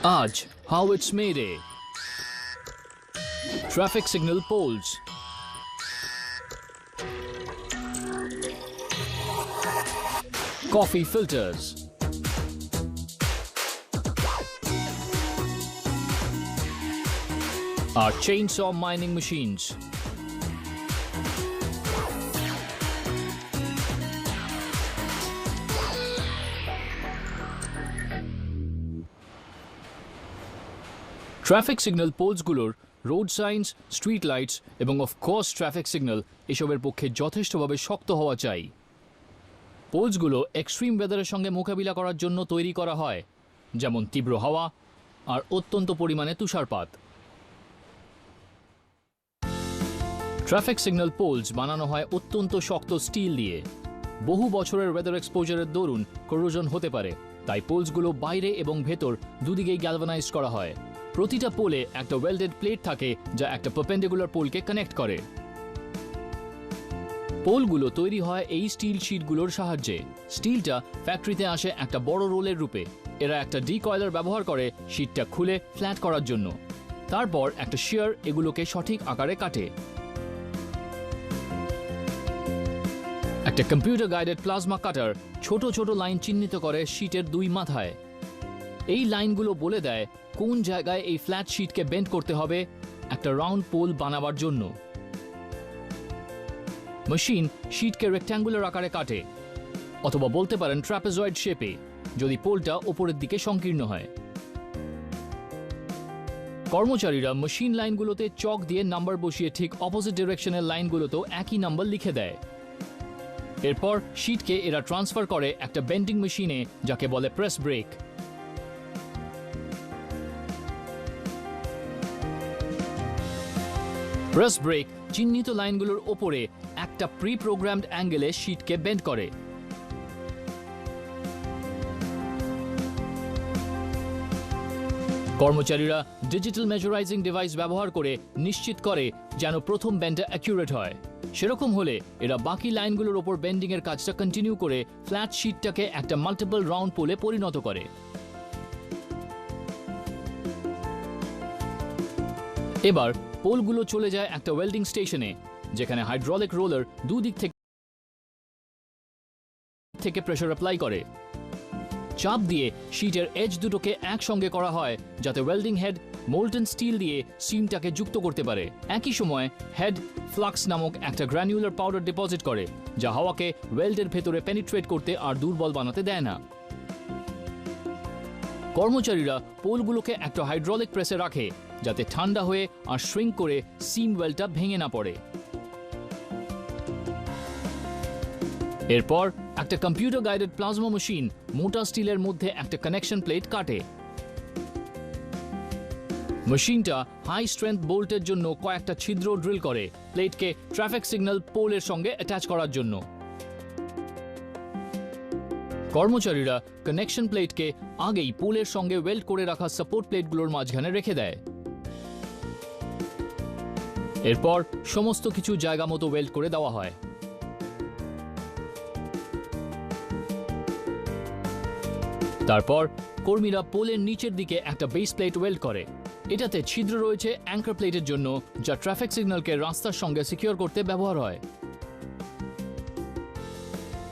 Aaj, how it's Mayday. Traffic signal poles. Coffee filters. Our chainsaw mining machines. Traffic signal পোলসগুলোর road signs, street lights এবং of course traffic signal এসবের পক্ষে যথেষ্টভাবে শক্ত হওয়া চাই। পোলসগুলো এক্সট্রিম ওয়েদারের সঙ্গে মোকাবিলা করার জন্য তৈরি করা হয়, যেমন তীব্র হাওয়া আর অত্যন্ত পরিমাণে তুষারপাত। ট্রাফিক সিগন্যাল পোলস বানানো হয় অত্যন্ত শক্ত স্টিল দিয়ে। বহু বছরের ওয়েদার এক্সপোজারের দরুন করোশন হতে পারে, তাই পোলসগুলো বাইরে এবং ভেতর দুদিকেই গ্যালভানাইজড করা হয়। প্রতিটা পোলে একটা ওয়েল্ডেড প্লেট থাকে যা একটা পারপেন্ডিকুলার পোলকে কানেক্ট করে। পোলগুলো তৈরি হয় এই স্টিল শিটগুলোর সাহায্যে। স্টিলটা ফ্যাক্টরিতে আসে একটা বড় রোলের রূপে। এরা একটা ডিকয়েলার ব্যবহার করে শিটটা খুলে ফ্ল্যাট করার জন্য। তারপর একটা শিয়ার এগুলোকে সঠিক আকারে কাটে। একটা কম্পিউটার গাইডেড প্লাজমা কাটার ছোট ছোট লাইন চিহ্নিত করে শিটের দুই মাথায়। এই লাইনগুলো বলে দেয় কোন জায়গায় এই ফ্ল্যাট শিটকে বেন্ড করতে হবে একটা রাউন্ড পোল বানাবার জন্য। মেশিন শিটকে রেক্ট্যাঙ্গুলার আকারে কাটে, অথবা বলতে পারেন ট্রাপেজয়েড শেপে, যদি পোলটা ওপরের দিকে সংকীর্ণ হয়। কর্মচারীরা মেশিন লাইনগুলোতে চক দিয়ে নাম্বার বসিয়ে ঠিক অপোজিট ডিরেকশনের লাইনগুলোতেও একই নাম্বার লিখে দেয়। এরপর শিটকে এরা ট্রান্সফার করে একটা বেন্ডিং মেশিনে, যাকে বলে প্রেস ব্রেক। প্রেস ব্রেক চিহ্নিত লাইনগুলোর ওপরে একটা প্রি প্রোগ্রামড অ্যাঙ্গেলে শিটকে বেন্ড করে। কর্মচারীরা ডিজিটাল মেজারাইজিং ডিভাইস ব্যবহার করে নিশ্চিত করে যেন প্রথম বেন্ডটা অ্যাকিউরেট হয়। সেরকম হলে এরা বাকি লাইনগুলোর ওপর বেন্ডিং এর কাজটা কন্টিনিউ করে ফ্ল্যাট শিটটাকে একটা মাল্টিপল রাউন্ড পোলে পরিণত করে। এবার পোলগুলো চলে যায় একটা ওয়েল্ডিং স্টেশনে, যেখানে হাইড্রোলিক রোলার দুদিক থেকে প্রেসার অ্যাপ্লাই করে। চাপ দিয়ে শিটের এজ দুটোকে একসঙ্গে করা হয়, যাতে ওয়েল্ডিং হেড মোল্টেন স্টিল দিয়ে সিমটাকে যুক্ত করতে পারে। একই সময় হেড ফ্লাক্স নামক একটা গ্র্যানুলার পাউডার ডিপোজিট করে, যা হাওয়াকে ওয়েল্ডের ভেতরে পেনিট্রেট করতে আর দুর্বল বানাতে দেয় না। কর্মচারীরা পোলগুলোকে একটা হাইড্রোলিক প্রেসে রাখে, যাতে ঠান্ডা হয়ে আর শ্রিঙ্ক করে সিম ওয়েলটা ভেঙে না পড়ে। এরপর একটা কম্পিউটার গাইডেড প্লাজমা মেশিন মোটা স্টিলের মধ্যে একটা কানেকশন প্লেট কাটে। মেশিনটা হাই স্ট্রেংথ বোল্টের জন্য কয়েকটা ছিদ্র ড্রিল করে, প্লেটকে ট্রাফিক সিগন্যাল পোলের সঙ্গে অ্যাটাচ করার জন্য। কর্মচারীরা কানেকশন প্লেটকে আগেই পোলের সঙ্গে ওয়েল্ড করে রাখা সাপোর্ট প্লেটগুলোর মাঝখানে রেখে দেয়। এরপর সমস্ত কিছু জায়গা মতো ওয়েল্ড করে দেওয়া হয়। তারপর কর্মীরা পোলের নিচের দিকে একটা বেস প্লেট ওয়েল্ড করে। এটাতে ছিদ্র রয়েছে অ্যাঙ্কার প্লেটের জন্য, যা ট্রাফিক সিগন্যালকে রাস্তার সঙ্গে সিকিউর করতে ব্যবহার হয়।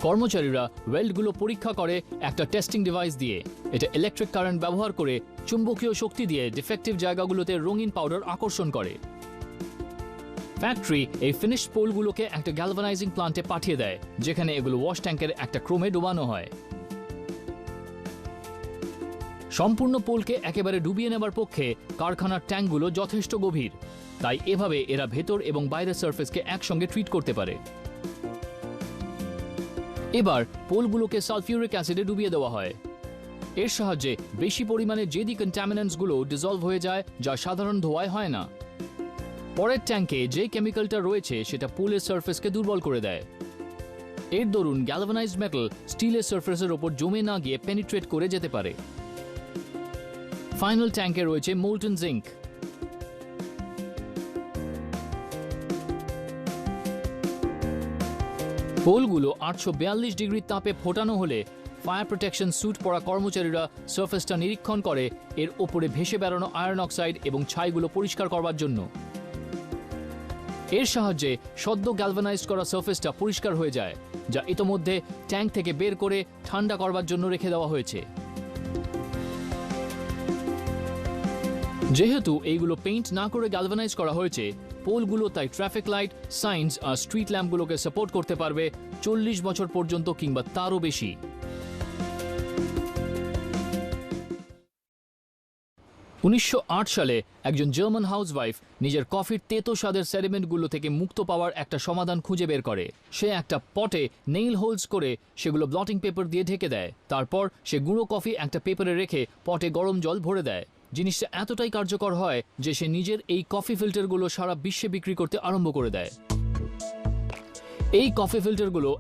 কর্মচারীরা ওয়েল্ডগুলো পরীক্ষা করে একটা টেস্টিং ডিভাইস দিয়ে। এটা ইলেকট্রিক কারেন্ট ব্যবহার করে চুম্বকীয় শক্তি দিয়ে ডিফেক্টিভ জায়গাগুলোতে রঙিন পাউডার আকর্ষণ করে। ফ্যাক্টরি এই ফিনিশ পোলগুলোকে একটা গ্যালভানাইজিং প্লান্টে পাঠিয়ে দেয়, যেখানে এগুলো ওয়াশ ট্যাঙ্কের একটা ক্রমে ডুবানো হয়। সম্পূর্ণ পোলকে একেবারে ডুবিয়ে নেবার পক্ষে কারখানার ট্যাঙ্কগুলো যথেষ্ট গভীর, তাই এভাবে এরা ভেতর এবং বাইরের সারফেসকে একসঙ্গে ট্রিট করতে পারে। এবার পোলগুলোকে সালফিউরিক অ্যাসিডে ডুবিয়ে দেওয়া হয়। এর সাহায্যে বেশি পরিমাণে জেদি কন্টামিনেন্টসগুলো ডিসলভ হয়ে যায়, যা সাধারণ ধোঁয়ায় হয় না। পরের ট্যাঙ্কে যে কেমিক্যালটা রয়েছে সেটা পোলের সারফেসকে দুর্বল করে দেয়। এর দরুন গ্যালভানাইজড মেটাল স্টিলের সারফেসের ওপর জমে না গিয়ে পেনিট্রেট করে যেতে পারে। ফাইনাল ট্যাঙ্কে রয়েছে মোল্টেন জিঙ্ক। পোলগুলো 842 ডিগ্রি তাপে ফোটানো হলে ফায়ার প্রোটেকশন স্যুট পরা কর্মচারীরা সার্ফেসটা নিরীক্ষণ করে এর ওপরে ভেসে বেরোনো আয়রন অক্সাইড এবং ছাইগুলো পরিষ্কার করবার জন্য। এর সাহায্যে সদ্য গ্যালভানাইজড করা সার্ফেসটা পরিষ্কার হয়ে যায়, যা ইতোমধ্যে ট্যাঙ্ক থেকে বের করে ঠান্ডা করবার জন্য রেখে দেওয়া হয়েছে। যেহেতু এইগুলো পেইন্ট না করে গ্যালভানাইজ করা হয়েছে, পোলগুলো তাই ট্রাফিক লাইট, সাইন্স আর স্ট্রিট ল্যাম্পগুলোকে সাপোর্ট করতে পারবে 40 বছর পর্যন্ত কিংবা তারও বেশি। 1908 সালে একজন জার্মান হাউসওয়াইফ নিজের কফির তেতো স্বাদের সেডিমেন্টগুলো থেকে মুক্ত পাওয়ার একটা সমাধান খুঁজে বের করে। সে একটা পটে নেইল হোলস করে সেগুলো ব্লটিং পেপার দিয়ে ঢেকে দেয়। তারপর সে গুঁড়ো কফি একটা পেপারে রেখে পটে গরম জল ভরে দেয়। জিনিসটা এতটাই কার্যকর হয় যে সে নিজের এই কফি ফিল্টারগুলো সারা বিশ্বে বিক্রি করতে আরম্ভ করে দেয়। এই কফি ফিল্টারগুলো